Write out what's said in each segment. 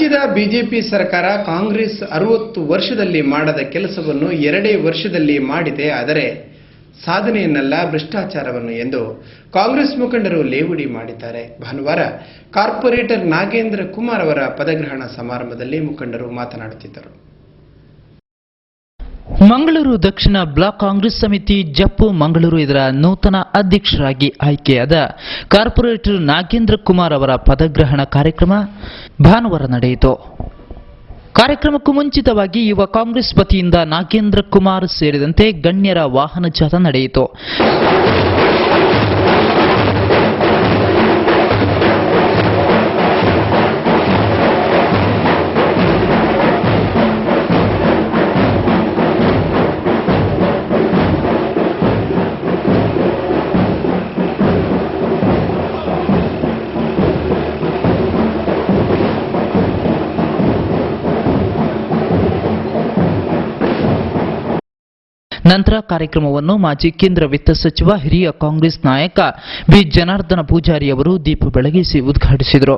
ರಾಜ್ಯದ ಬಿಜೆಪಿ ಸರ್ಕಾರ ಕಾಂಗ್ರೆಸ್ 60 ವರ್ಷದಲ್ಲಿ ಮಾಡದ ಕೆಲಸವನ್ನು 2 ವರ್ಷದಲ್ಲಿ ಮಾಡಿದೆ. ಆದರೆ ಸಾಧನೆಯನ್ನಲ್ಲ, ಭ್ರಷ್ಟಾಚಾರವನ್ನು ಎಂದು ಕಾಂಗ್ರೆಸ್ ಮುಖಂಡರು ಲೇವಡಿ ಮಾಡಿದ್ದಾರೆ. ಭಾನುವಾರ ಕಾರ್ಪೊರೇಟರ್ ನಾಗೇಂದ್ರ ಕುಮಾರ್ ಅವರ ಪದಗ್ರಹಣ ಸಮಾರಂಭದಲ್ಲಿ ಮುಖಂಡರು ಮಾತನಾಡುತ್ತಿದ್ದರು. ಮಂಗಳೂರು ದಕ್ಷಿಣ ಬ್ಲಾಕ್ ಕಾಂಗ್ರೆಸ್ ಸಮಿತಿ ಜಪ್ಪು ಮಂಗಳೂರು ಇದರ ನೂತನ ಅಧ್ಯಕ್ಷರಾಗಿ ಆಯ್ಕೆಯಾದ ಕಾರ್ಪೊರೇಟರ್ ನಾಗೇಂದ್ರ ಕುಮಾರ್ ಅವರ ಪದಗ್ರಹಣ ಕಾರ್ಯಕ್ರಮ ಭಾನುವಾರ ನಡೆಯಿತು. ಕಾರ್ಯಕ್ರಮಕ್ಕೂ ಮುಂಚಿತವಾಗಿ ಯುವ ಕಾಂಗ್ರೆಸ್ ವತಿಯಿಂದ ನಾಗೇಂದ್ರ ಕುಮಾರ್ ಸೇರಿದಂತೆ ಗಣ್ಯರ ವಾಹನ ಜಾಥಾ ನಡೆಯಿತು. ನಂತರ ಕಾರ್ಯಕ್ರಮವನ್ನು ಮಾಜಿ ಕೇಂದ್ರ ವಿತ್ತ ಸಚಿವ ಹಿರಿಯ ಕಾಂಗ್ರೆಸ್ ನಾಯಕ ಬಿ ಜನಾರ್ದನ ಪೂಜಾರಿ ಅವರು ದೀಪ ಬೆಳಗಿಸಿ ಉದ್ಘಾಟಿಸಿದರು.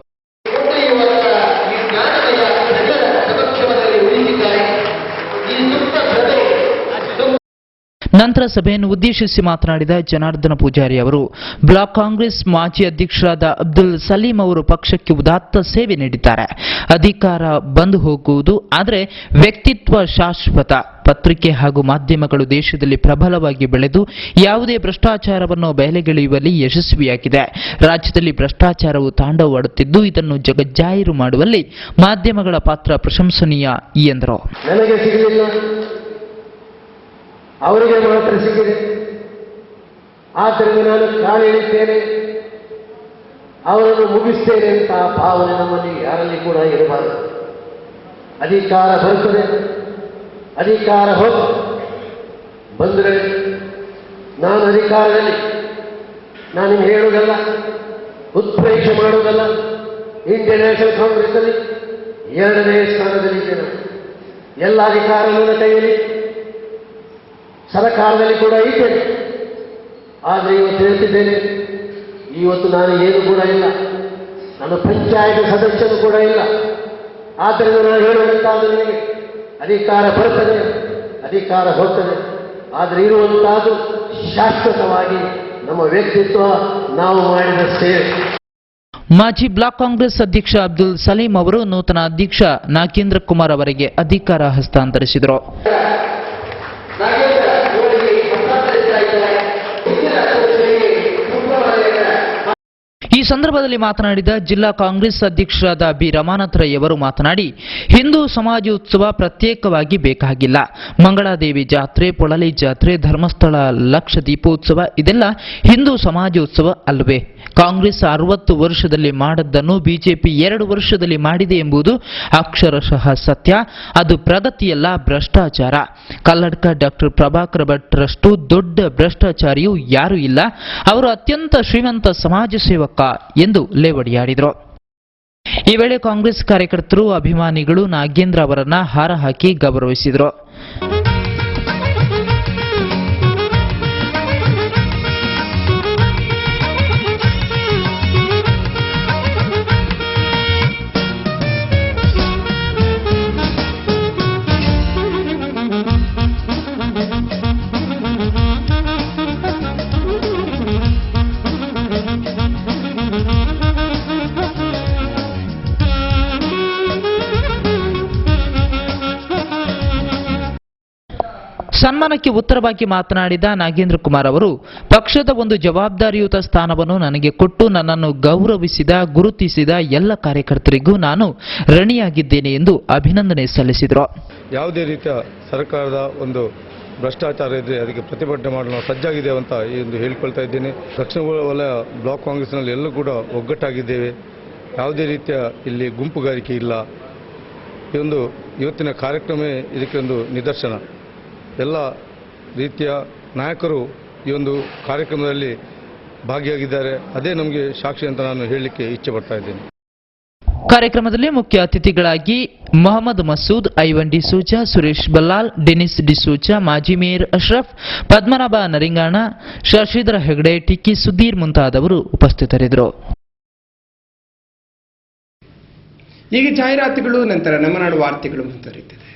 ನಂತರ ಸಭೆಯನ್ನು ಉದ್ದೇಶಿಸಿ ಮಾತನಾಡಿದ ಜನಾರ್ದನ ಪೂಜಾರಿ ಅವರು, ಬ್ಲಾಕ್ ಕಾಂಗ್ರೆಸ್ ಮಾಜಿ ಅಧ್ಯಕ್ಷರಾದ ಅಬ್ದುಲ್ ಸಲೀಂ ಅವರು ಪಕ್ಷಕ್ಕೆ ಉದಾತ್ತ ಸೇವೆ ನೀಡಿದ್ದಾರೆ. ಅಧಿಕಾರ ಬಂದು ಹೋಗುವುದು, ಆದರೆ ವ್ಯಕ್ತಿತ್ವ ಶಾಶ್ವತ. ಪತ್ರಿಕೆ ಹಾಗೂ ಮಾಧ್ಯಮಗಳು ದೇಶದಲ್ಲಿ ಪ್ರಬಲವಾಗಿ ಬೆಳೆದು ಯಾವುದೇ ಭ್ರಷ್ಟಾಚಾರವನ್ನು ಬಯಲಿಗೆಳೆಯುವಲ್ಲಿ ಯಶಸ್ವಿಯಾಗಿದೆ. ರಾಜ್ಯದಲ್ಲಿ ಭ್ರಷ್ಟಾಚಾರವು ತಾಂಡವವಾಡುತ್ತಿದ್ದು ಇದನ್ನು ಜಗಜ್ಜಾಹೀರು ಮಾಡುವಲ್ಲಿ ಮಾಧ್ಯಮಗಳ ಪಾತ್ರ ಪ್ರಶಂಸನೀಯ ಎಂದರು. ಅವರಿಗೆ ಮಾತ್ರ ಸಿಕ್ಕಿದೆ. ಆದ್ದರಿಂದ ನಾನು ಕಾಲೆಳೆಯುತ್ತೇನೆ, ಅವರನ್ನು ಮುಗಿಸ್ತೇನೆ ಅಂತ ಭಾವನೆ ನಮ್ಮಲ್ಲಿ ಯಾರಲ್ಲಿ ಕೂಡ ಇರಬಾರದು. ಅಧಿಕಾರ ಬರುತ್ತದೆ, ಅಧಿಕಾರ ಹೋಗಿ ಬಂದರೆ ನಾನು ಅಧಿಕಾರದಲ್ಲಿ ನಾನು ಹೇಳುವುದಲ್ಲ, ಉತ್ಪ್ರೇಕ್ಷೆ ಮಾಡುವುದಲ್ಲ. ಇಂಡಿಯನ್ ನ್ಯಾಷನಲ್ ಕಾಂಗ್ರೆಸ್ನಲ್ಲಿ 2ನೇ ಸ್ಥಾನದಲ್ಲಿದ್ದೇನೆ. ಎಲ್ಲ ಅಧಿಕಾರ ನನ್ನ ಕೈಯಲ್ಲಿ, ಸರ್ಕಾರದಲ್ಲಿ ಕೂಡ ಇದ್ದೇನೆ. ಆದರೆ ಇವತ್ತು ಹೇಳ್ತಿದ್ದೇನೆ, ಇವತ್ತು ನಾನು ಏನು ಕೂಡ ಇಲ್ಲ, ನನ್ನ ಪಂಚಾಯತ್ ಸದಸ್ಯರು ಕೂಡ ಇಲ್ಲ. ಆದ್ದರಿಂದ ನಾನು ಹೇಳುವಂತಾದ ನಿಮಗೆ ಅಧಿಕಾರ ಬರ್ತದೆ, ಅಧಿಕಾರ ಹೋಗ್ತದೆ. ಆದರೆ ಇರುವಂತಹದ್ದು ಶಾಶ್ವತವಾಗಿ ನಮ್ಮ ವ್ಯಕ್ತಿತ್ವ, ನಾವು ಮಾಡಿದ ಸೇವೆ. ಮಾಜಿ ಬ್ಲಾಕ್ ಕಾಂಗ್ರೆಸ್ ಅಧ್ಯಕ್ಷ ಅಬ್ದುಲ್ ಸಲೀಂ ಅವರು ನೂತನ ಅಧ್ಯಕ್ಷ ನಾಗೇಂದ್ರ ಕುಮಾರ್ ಅವರಿಗೆ ಅಧಿಕಾರ ಹಸ್ತಾಂತರಿಸಿದರು. ಈ ಸಂದರ್ಭದಲ್ಲಿ ಮಾತನಾಡಿದ ಜಿಲ್ಲಾ ಕಾಂಗ್ರೆಸ್ ಅಧ್ಯಕ್ಷರಾದ ಬಿ ರಮಾನಾಥ್ ರೈ ಅವರು ಮಾತನಾಡಿ, ಹಿಂದೂ ಸಮಾಜೋತ್ಸವ ಪ್ರತ್ಯೇಕವಾಗಿ ಬೇಕಾಗಿಲ್ಲ. ಮಂಗಳಾದೇವಿ ಜಾತ್ರೆ, ಪೊಳಲಿ ಜಾತ್ರೆ, ಧರ್ಮಸ್ಥಳ ಲಕ್ಷ ದೀಪೋತ್ಸವ ಇದೆಲ್ಲ ಹಿಂದೂ ಸಮಾಜೋತ್ಸವ ಅಲ್ವೇ? ಕಾಂಗ್ರೆಸ್ 60 ವರ್ಷದಲ್ಲಿ ಮಾಡದ್ದನ್ನು ಬಿಜೆಪಿ 2 ವರ್ಷದಲ್ಲಿ ಮಾಡಿದೆ ಎಂಬುದು ಅಕ್ಷರಶಃ ಸತ್ಯ. ಅದು ಪ್ರಗತಿಯಲ್ಲ, ಭ್ರಷ್ಟಾಚಾರ. ಕಲ್ಲಡ್ಕ ಡಾಕ್ಟರ್ ಪ್ರಭಾಕರ್ ಭಟ್ರಷ್ಟು ದೊಡ್ಡ ಭ್ರಷ್ಟಾಚಾರಿಯೂ ಯಾರೂ ಇಲ್ಲ. ಅವರು ಅತ್ಯಂತ ಶ್ರೀಮಂತ ಸಮಾಜ ಸೇವಕ ಎಂದು ಲೇವಡಿಯಾಡಿದರು. ಈ ವೇಳೆ ಕಾಂಗ್ರೆಸ್ ಕಾರ್ಯಕರ್ತರು, ಅಭಿಮಾನಿಗಳು ನಾಗೇಂದ್ರ ಅವರನ್ನ ಹಾರ ಹಾಕಿ ಗೌರವಿಸಿದರು. ಸನ್ಮಾನಕ್ಕೆ ಉತ್ತರವಾಗಿ ಮಾತನಾಡಿದ ನಾಗೇಂದ್ರ ಕುಮಾರ್ ಅವರು, ಪಕ್ಷದ ಒಂದು ಜವಾಬ್ದಾರಿಯುತ ಸ್ಥಾನವನ್ನು ನನಗೆ ಕೊಟ್ಟು ನನ್ನನ್ನು ಗೌರವಿಸಿದ, ಗುರುತಿಸಿದ ಎಲ್ಲ ಕಾರ್ಯಕರ್ತರಿಗೂ ನಾನು ಋಣಿಯಾಗಿದ್ದೇನೆ ಎಂದು ಅಭಿನಂದನೆ ಸಲ್ಲಿಸಿದರು. ಯಾವುದೇ ರೀತಿಯ ಸರ್ಕಾರದ ಒಂದು ಭ್ರಷ್ಟಾಚಾರ ಇದ್ದರೆ ಅದಕ್ಕೆ ಪ್ರತಿಭಟನೆ ಮಾಡಲು ನಾವು ಸಜ್ಜಾಗಿದ್ದೇವೆ ಅಂತ ಎಂದು ಹೇಳಿಕೊಳ್ತಾ ಇದ್ದೇನೆ. ದಕ್ಷಿಣ ವಲಯ ಬ್ಲಾಕ್ ಕಾಂಗ್ರೆಸ್ನಲ್ಲಿ ಎಲ್ಲೂ ಕೂಡ ಒಗ್ಗಟ್ಟಾಗಿದ್ದೇವೆ. ಯಾವುದೇ ರೀತಿಯ ಇಲ್ಲಿ ಗುಂಪುಗಾರಿಕೆ ಇಲ್ಲ. ಇವತ್ತಿನ ಕಾರ್ಯಕ್ರಮವೇ ಇದಕ್ಕೆ ಒಂದು ನಿದರ್ಶನ. ಎಲ್ಲ ರೀತಿಯ ನಾಯಕರು ಈ ಒಂದು ಕಾರ್ಯಕ್ರಮದಲ್ಲಿ ಭಾಗಿಯಾಗಿದ್ದಾರೆ. ಅದೇ ನಮಗೆ ಸಾಕ್ಷಿ ಅಂತ ನಾನು ಹೇಳಲಿಕ್ಕೆ ಇಚ್ಛೆ ಪಡ್ತಾ ಇದ್ದೇನೆ. ಕಾರ್ಯಕ್ರಮದಲ್ಲಿ ಮುಖ್ಯ ಅತಿಥಿಗಳಾಗಿ ಮೊಹಮ್ಮದ್ ಮಸೂದ್, ಐವನ್ ಡಿಸೂಜಾ, ಸುರೇಶ್ ಬಲ್ಲಾಲ್, ಡೆನಿಸ್ ಡಿಸೂಜಾ, ಮಾಜಿ ಮೇಯರ್ ಅಶ್ರಫ್, ಪದ್ಮನಾಭ ನರಿಂಗಾಣ, ಶಶಿಧರ ಹೆಗಡೆ, ಟಿಕ್ಕಿ ಸುಧೀರ್ ಮುಂತಾದವರು ಉಪಸ್ಥಿತರಿದ್ದರು. ಈಗ ಜಾಹೀರಾತುಗಳು, ನಂತರ ನಮ್ಮ ನಾಡು ವಾರ್ತೆಗಳು ಮುಂದುವರಿಯುತ್ತದೆ.